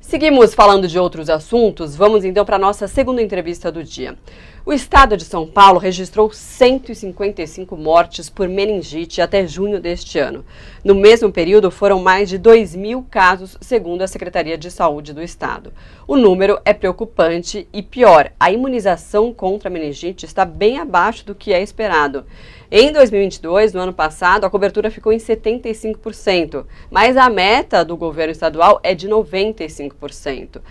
Seguimos falando de outros assuntos, vamos então para a nossa segunda entrevista do dia. O estado de São Paulo registrou 155 mortes por meningite até junho deste ano. No mesmo período, foram mais de 2.000 casos, segundo a Secretaria de Saúde do estado. O número é preocupante e pior, a imunização contra a meningite está bem abaixo do que é esperado. Em 2022, no ano passado, a cobertura ficou em 75%, mas a meta do governo estadual é de 95%.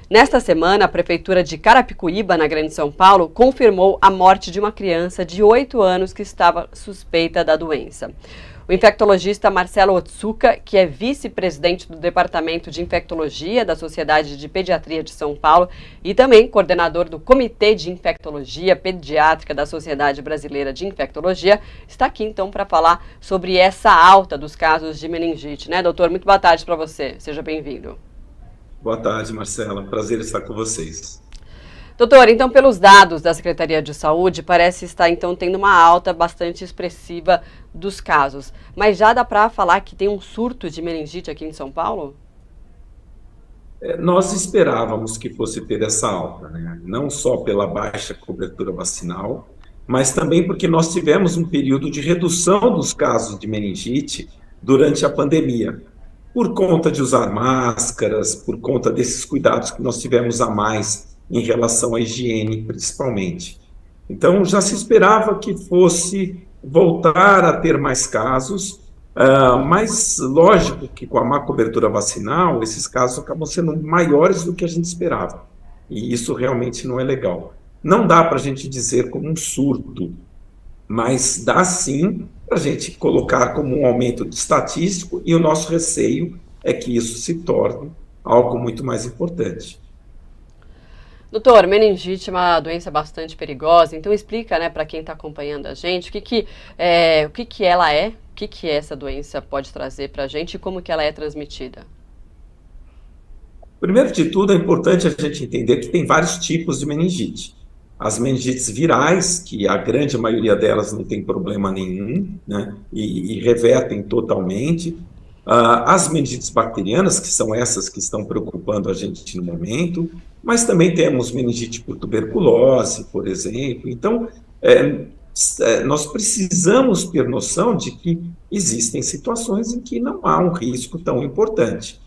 Nesta semana, a Prefeitura de Carapicuíba, na Grande São Paulo, confirmou a morte de uma criança de 8 anos que estava suspeita da doença. O infectologista Marcelo Otsuka, que é vice-presidente do Departamento de Infectologia da Sociedade de Pediatria de São Paulo e também coordenador do Comitê de Infectologia Pediátrica da Sociedade Brasileira de Infectologia, está aqui então para falar sobre essa alta dos casos de meningite, né, doutor? Muito boa tarde para você, seja bem-vindo. Boa tarde, Marcela. Prazer estar com vocês. Doutor, então, pelos dados da Secretaria de Saúde, parece estar, então, tendo uma alta bastante expressiva dos casos. Mas já dá para falar que tem um surto de meningite aqui em São Paulo? Nós esperávamos que fosse ter essa alta, né? Não só pela baixa cobertura vacinal, mas também porque nós tivemos um período de redução dos casos de meningite durante a pandemia, por conta de usar máscaras, por conta desses cuidados que nós tivemos a mais em relação à higiene, principalmente. Então, já se esperava que fosse voltar a ter mais casos, mas lógico que com a má cobertura vacinal, esses casos acabam sendo maiores do que a gente esperava. E isso realmente não é legal. Não dá para a gente dizer como um surto, mas dá sim para a gente colocar como um aumento estatístico, e o nosso receio é que isso se torne algo muito mais importante. Doutor, meningite é uma doença bastante perigosa, então explica, né, para quem está acompanhando a gente, o que ela é, o que essa doença pode trazer para a gente e como que ela é transmitida. Primeiro de tudo, é importante a gente entender que tem vários tipos de meningite. As meningites virais, que a grande maioria delas não tem problema nenhum, né, e revertem totalmente. As meningites bacterianas, que são essas que estão preocupando a gente no momento, mas também temos meningite por tuberculose, por exemplo. Então, nós precisamos ter noção de que existem situações em que não há um risco tão importante.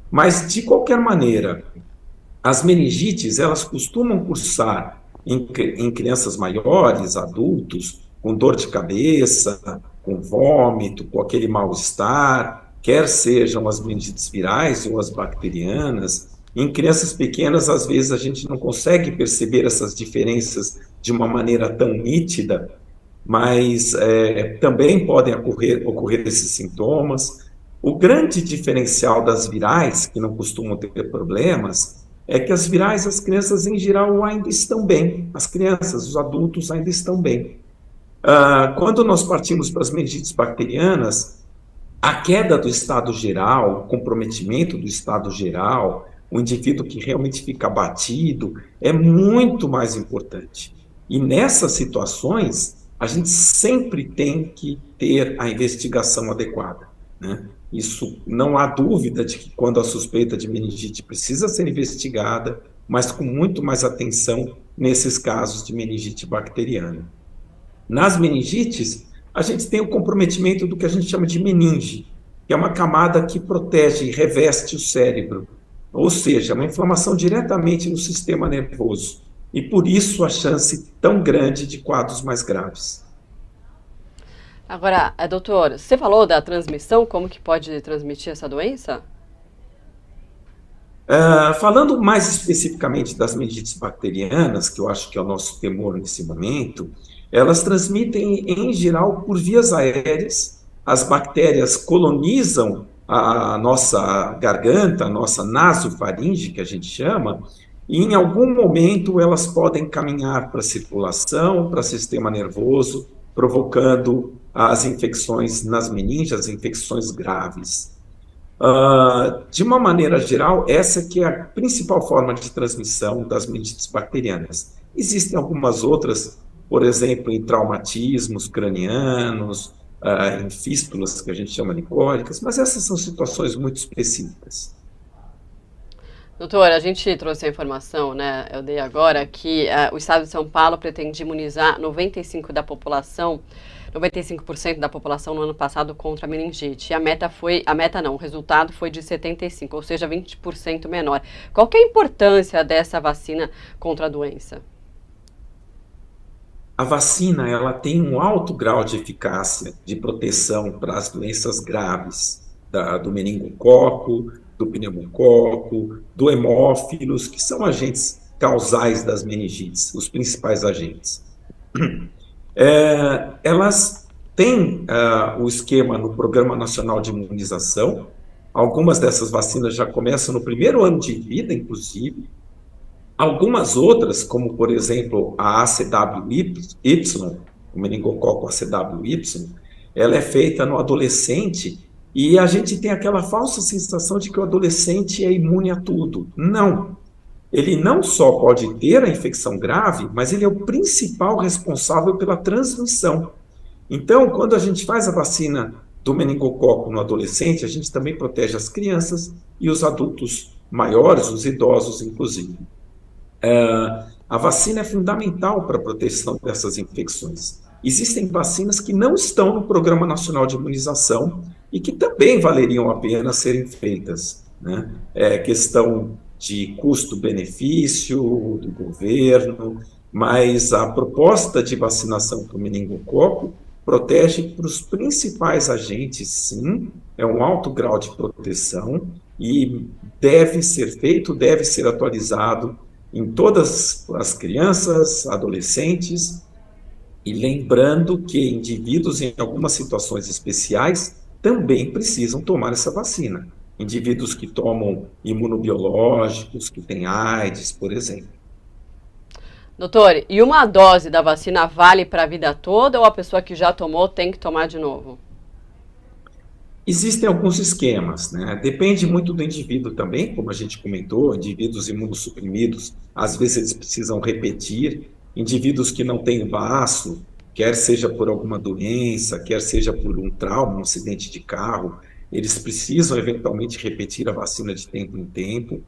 Mas, de qualquer maneira, as meningites, elas costumam cursar em crianças maiores, adultos, com dor de cabeça, com vômito, com aquele mal-estar, quer sejam as meningites virais ou as bacterianas. Em crianças pequenas, às vezes, a gente não consegue perceber essas diferenças de uma maneira tão nítida, mas também podem ocorrer esses sintomas. O grande diferencial das virais, que não costumam ter problemas, é que as virais, as crianças em geral ainda estão bem. As crianças, os adultos ainda estão bem. Quando nós partimos para as meningites bacterianas, a queda do estado geral, o comprometimento do estado geral, o indivíduo que realmente fica abatido, é muito mais importante. E nessas situações, a gente sempre tem que ter a investigação adequada, né? Isso, não há dúvida de que quando a suspeita de meningite precisa ser investigada, mas com muito mais atenção nesses casos de meningite bacteriana. Nas meningites, a gente tem o comprometimento do que a gente chama de meninge, que é uma camada que protege e reveste o cérebro, ou seja, uma inflamação diretamente no sistema nervoso, e por isso a chance tão grande de quadros mais graves. Agora, doutor, você falou da transmissão, como que pode transmitir essa doença? Falando mais especificamente das meningites bacterianas, que eu acho que é o nosso temor nesse momento, elas transmitem, em geral, por vias aéreas. As bactérias colonizam a nossa garganta, a nossa nasofaringe, que a gente chama, e em algum momento elas podem caminhar para a circulação, para o sistema nervoso, provocando as infecções nas meninges, as infecções graves. De uma maneira geral, essa que é a principal forma de transmissão das meningites bacterianas. Existem algumas outras, por exemplo, em traumatismos cranianos, em fístulas, que a gente chama de cólicas, mas essas são situações muito específicas. Doutor, a gente trouxe a informação, né, eu dei agora, que o estado de São Paulo pretende imunizar 95% da população no ano passado contra a meningite. E o resultado foi de 75%, ou seja, 20% menor. Qual que é a importância dessa vacina contra a doença? A vacina, ela tem um alto grau de eficácia, de proteção para as doenças graves, do meningococo, do pneumococo, do hemófilos, que são agentes causais das meningites, os principais agentes. Elas têm o esquema no Programa Nacional de Imunização. Algumas dessas vacinas já começam no primeiro ano de vida, inclusive. Algumas outras, como por exemplo a ACWY, o meningococo ACWY, ela é feita no adolescente e a gente tem aquela falsa sensação de que o adolescente é imune a tudo. Não. Ele não só pode ter a infecção grave, mas ele é o principal responsável pela transmissão. Então, quando a gente faz a vacina do meningococo no adolescente, a gente também protege as crianças e os adultos maiores, os idosos, inclusive. A vacina é fundamental para a proteção dessas infecções. Existem vacinas que não estão no Programa Nacional de Imunização e que também valeriam a pena serem feitas, né? É questão de custo-benefício do governo, mas a proposta de vacinação para o meningococo protege para os principais agentes, sim, é um alto grau de proteção e deve ser feito, deve ser atualizado em todas as crianças, adolescentes, e lembrando que indivíduos em algumas situações especiais também precisam tomar essa vacina. Indivíduos que tomam imunobiológicos, que têm AIDS, por exemplo. Doutor, e uma dose da vacina vale para a vida toda ou a pessoa que já tomou tem que tomar de novo? Existem alguns esquemas, né? Depende muito do indivíduo também, como a gente comentou, indivíduos imunossuprimidos, às vezes eles precisam repetir, indivíduos que não têm baço, quer seja por alguma doença, quer seja por um trauma, um acidente de carro, eles precisam eventualmente repetir a vacina de tempo em tempo,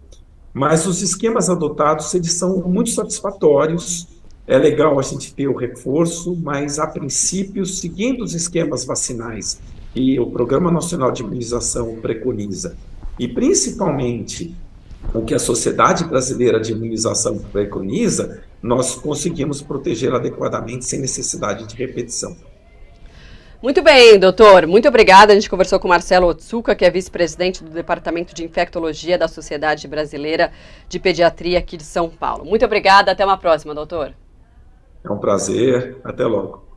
mas os esquemas adotados, eles são muito satisfatórios, é legal a gente ter o reforço, mas a princípio, seguindo os esquemas vacinais que o Programa Nacional de Imunização preconiza, e principalmente o que a Sociedade Brasileira de Imunização preconiza, nós conseguimos proteger adequadamente sem necessidade de repetição. Muito bem, doutor. Muito obrigada. A gente conversou com Marcelo Otsuka, que é vice-presidente do Departamento de Infectologia da Sociedade Brasileira de Pediatria aqui de São Paulo. Muito obrigada. Até uma próxima, doutor. É um prazer. Até logo.